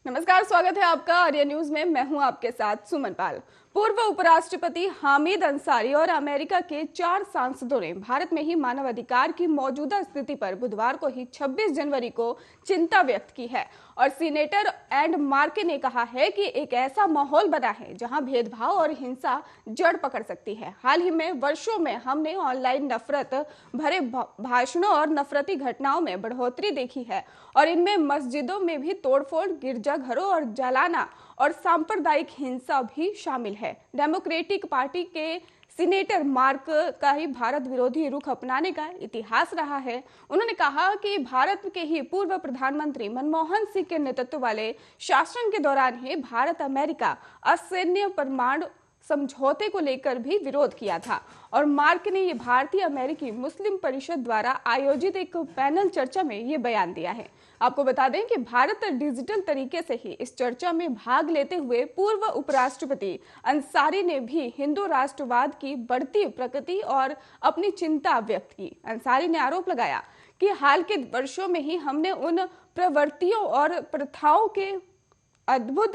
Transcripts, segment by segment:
नमस्कार, स्वागत है आपका आर्या न्यूज में। मैं हूं आपके साथ सुमन पाल। पूर्व उपराष्ट्रपति हामिद अंसारी और अमेरिका के 4 सांसदों ने भारत में ही मानवाधिकार की मौजूदा स्थिति पर बुधवार को ही 26 जनवरी को चिंता व्यक्त की है। और सीनेटर एंड मार्के ने कहा है कि एक ऐसा माहौल बना है जहां भेदभाव और हिंसा जड़ पकड़ सकती है। हाल ही में वर्षों में हमने ऑनलाइन नफरत भरे भाषणों और नफरती घटनाओं में बढ़ोतरी देखी है, और इनमें मस्जिदों में भी तोड़फोड़, गिरजाघरों और जलाना और सांप्रदायिक हिंसा भी शामिल है। डेमोक्रेटिक पार्टी के सीनेटर मार्क का ही भारत विरोधी रुख अपनाने का इतिहास रहा है। उन्होंने कहा कि भारत के ही पूर्व प्रधानमंत्री मनमोहन सिंह के नेतृत्व वाले शासन के दौरान ही भारत अमेरिका असैन्य परमाणु समझौते को लेकर भी विरोध किया था। और मार्क ने ये भारतीय अमेरिकी मुस्लिम परिषद द्वारा आयोजित एक पैनल चर्चा में ये बयान दिया है। आपको बता दें कि भारत डिजिटल तरीके से ही इस चर्चा में भाग लेते हुए पूर्व उपराष्ट्रपति अंसारी ने भी हिंदू राष्ट्रवाद की बढ़ती प्रगति और अपनी चिंता व्यक्त की। अंसारी ने आरोप लगाया कि हाल के वर्षों में ही हमने उन प्रवृत्तियों और प्रथाओं के अद्भुत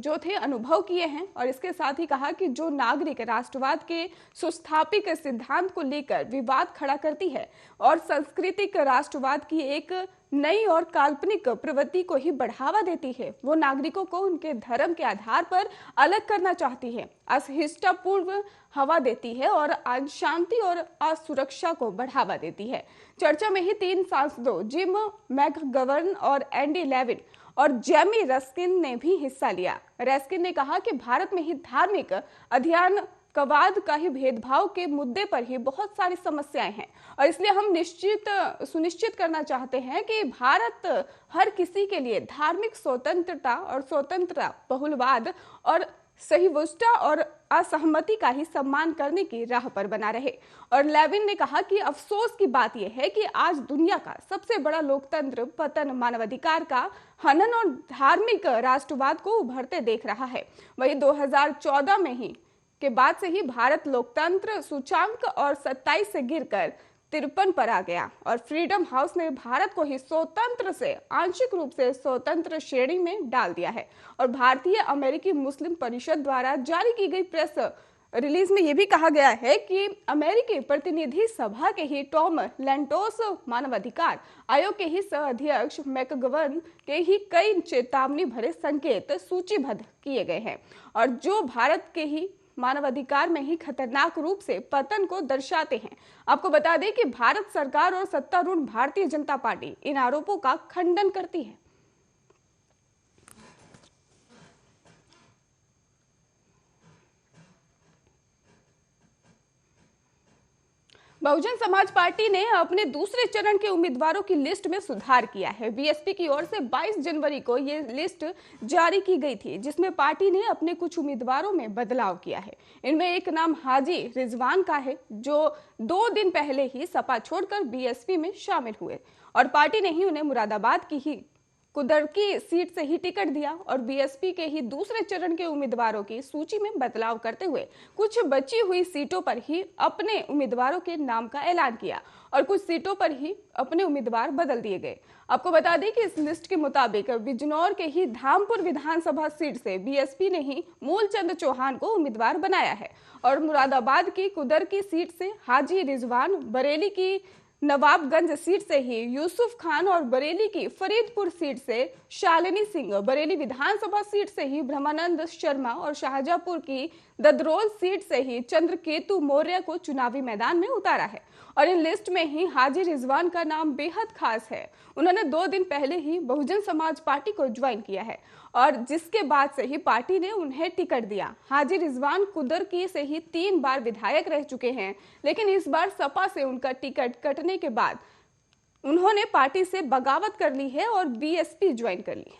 जो थे अनुभव किए हैं, और इसके साथ ही कहा कि जो नागरिक राष्ट्रवाद के सुस्थापित सिद्धांत को लेकर विवाद खड़ा करती है और सांस्कृतिक राष्ट्रवाद की एक नई और काल्पनिक प्रवृत्ति को ही बढ़ावा देती है, वो नागरिकों को उनके धर्म के आधार पर अलग करना चाहती है, असहिष्णुतापूर्ण हवा देती है और अशांति और असुरक्षा को बढ़ावा देती है। चर्चा में ही 3 सांसदों जिम मैकगवर्न और एंडी लेविन और जेमी रस्किन ने भी हिस्सा लिया। रस्किन ने कहा कि भारत में ही धार्मिक अध्ययनवाद का ही भेदभाव के मुद्दे पर ही बहुत सारी समस्याएं हैं, और इसलिए हम सुनिश्चित करना चाहते हैं कि भारत हर किसी के लिए धार्मिक स्वतंत्रता और स्वतंत्रता, बहुलवाद और सहिष्णुता और असहमति का ही सम्मान करने की राह पर बना रहे। और लेविन ने कहा कि अफसोस की बात यह है कि आज दुनिया का सबसे बड़ा लोकतंत्र पतन, मानवाधिकार का हनन और धार्मिक राष्ट्रवाद को उभरते देख रहा है। वही 2014 में ही के बाद से ही भारत लोकतंत्र सूचांक और 27 से गिरकर 53 पर आ गया, और फ्रीडम हाउस ने भारत को ही स्वतंत्र से आंशिक रूप से स्वतंत्र श्रेणी में डाल दिया है। और भारतीय अमेरिकी मुस्लिम परिषद द्वारा जारी की गई प्रेस रिलीज में यह भी कहा गया है कि अमेरिकी प्रतिनिधि सभा के ही टॉम लैंटोस मानवाधिकार आयोग के ही सह अध्यक्ष मैकगवर्न के ही कई चेतावनी भरे संकेत सूचीबद्ध किए गए हैं, और जो भारत के ही मानवाधिकार में ही खतरनाक रूप से पतन को दर्शाते हैं। आपको बता दें कि भारत सरकार और सत्तारूढ़ भारतीय जनता पार्टी इन आरोपों का खंडन करती है। बहुजन समाज पार्टी ने अपने दूसरे चरण के उम्मीदवारों की लिस्ट में सुधार किया है। बीएसपी की ओर से 22 जनवरी को यह लिस्ट जारी की गई थी, जिसमें पार्टी ने अपने कुछ उम्मीदवारों में बदलाव किया है। इनमें एक नाम हाजी रिजवान का है, जो 2 दिन पहले ही सपा छोड़कर बीएसपी में शामिल हुए, और पार्टी ने ही उन्हें मुरादाबाद की ही कुदरकी सीट से ही टिकट दिया। और बीएसपी के ही दूसरे चरण के उम्मीदवारों की सूची में बदलाव करते हुए कुछ बची हुई सीटों पर ही अपने उम्मीदवारों के नाम का ऐलान किया, और कुछ सीटों पर ही अपने उम्मीदवार बदल दिए गए। आपको बता दें कि इस लिस्ट के मुताबिक बिजनौर के ही धामपुर विधानसभा सीट से बीएसपी ने ही मूलचंद चौहान को उम्मीदवार बनाया है, और मुरादाबाद की कुदरकी सीट से हाजी रिजवान, बरेली की नवाबगंज सीट से ही यूसुफ खान, और बरेली की फरीदपुर सीट से शालिनी सिंह, बरेली विधानसभा सीट से ही ब्रह्मानंद शर्मा, और शाहजहांपुर की ददरोल सीट से ही चंद्रकेतु मौर्य को चुनावी मैदान में उतारा है। और इन लिस्ट में ही हाजी रिजवान का नाम बेहद खास है। उन्होंने 2 दिन पहले ही बहुजन समाज पार्टी को ज्वाइन किया है, और जिसके बाद से ही पार्टी ने उन्हें टिकट दिया। हाजी रिजवान कुदरकी से ही 3 बार विधायक रह चुके हैं, लेकिन इस बार सपा से उनका टिकट कटने के बाद उन्होंने पार्टी से बगावत कर ली है और बीएसपी ज्वाइन कर ली।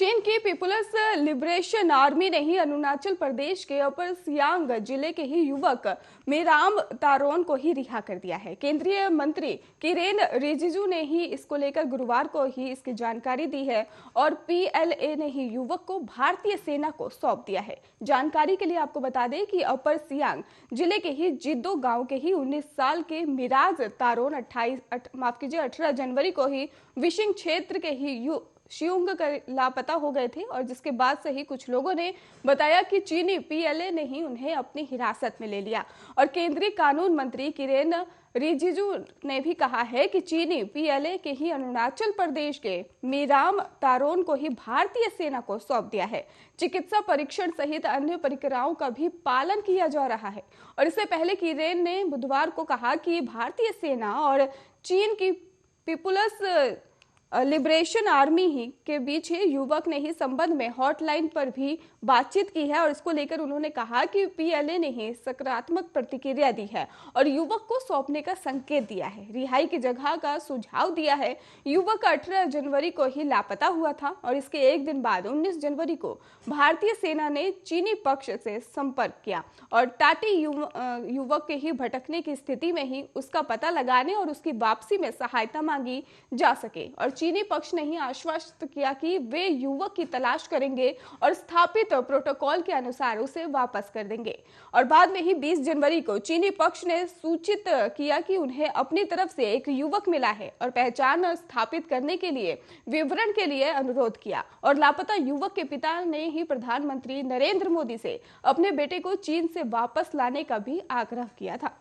चीन की पीपुल्स लिबरेशन आर्मी ने ही अरुणाचल प्रदेश के अपर सियांग जिले के ही युवक मेराम तारोन को ही रिहा कर दिया है। केंद्रीय मंत्री किरेन रिजिजू ने ही इसको लेकर गुरुवार को ही इसकी जानकारी दी है और पीएलए ने ही युवक को भारतीय सेना को सौंप दिया है। जानकारी के लिए आपको बता दें कि अपर सियांग जिले के ही जिद्दो गांव के ही 19 साल के मिराज तारोन 18 जनवरी को ही विशिंग क्षेत्र के ही शियोंग कर लापता हो गए थे और जिसके बाद से ही कुछ लोगों ने बताया कि चीनी पीएलए ने ही उन्हें अपनी हिरासत में ले लिया। और केंद्रीय कानून मंत्री किरेन रिजिजू ने भी कहा है कि चीनी पीएलए के ही अरुणाचल प्रदेश के मेराम तारोन को ही भारतीय सेना को सौंप दिया है। चिकित्सा परीक्षण सहित अन्य प्रक्रियाओं का भी पालन किया जा रहा है। और इससे पहले किरेन ने बुधवार को कहा कि भारतीय सेना और चीन की पीपुल्स लिबरेशन आर्मी ही के बीच ही युवक ने ही संबंध में हॉटलाइन पर भी बातचीत की है और इसको लेकर उन्होंने कहा कि पीएलए ने ही सकारात्मक प्रतिक्रिया दी है और युवक को सौंपने का संकेत दिया है, रिहाई की जगह का सुझाव दिया है। युवक 18 जनवरी को ही लापता हुआ था और इसके एक दिन बाद 19 जनवरी को भारतीय सेना ने चीनी पक्ष से संपर्क किया और टाटी युवक के ही भटकने की स्थिति में ही उसका पता लगाने और उसकी वापसी में सहायता मांगी जा सके। और चीनी पक्ष ने ही आश्वस्त किया कि वे युवक की तलाश करेंगे और स्थापित प्रोटोकॉल के अनुसार उसे वापस कर देंगे। और बाद में ही 20 जनवरी को चीनी पक्ष ने सूचित किया कि उन्हें अपनी तरफ से एक युवक मिला है और पहचान स्थापित करने के लिए विवरण के लिए अनुरोध किया। और लापता युवक के पिता ने ही प्रधानमंत्री नरेंद्र मोदी से अपने बेटे को चीन से वापस लाने का भी आग्रह किया था।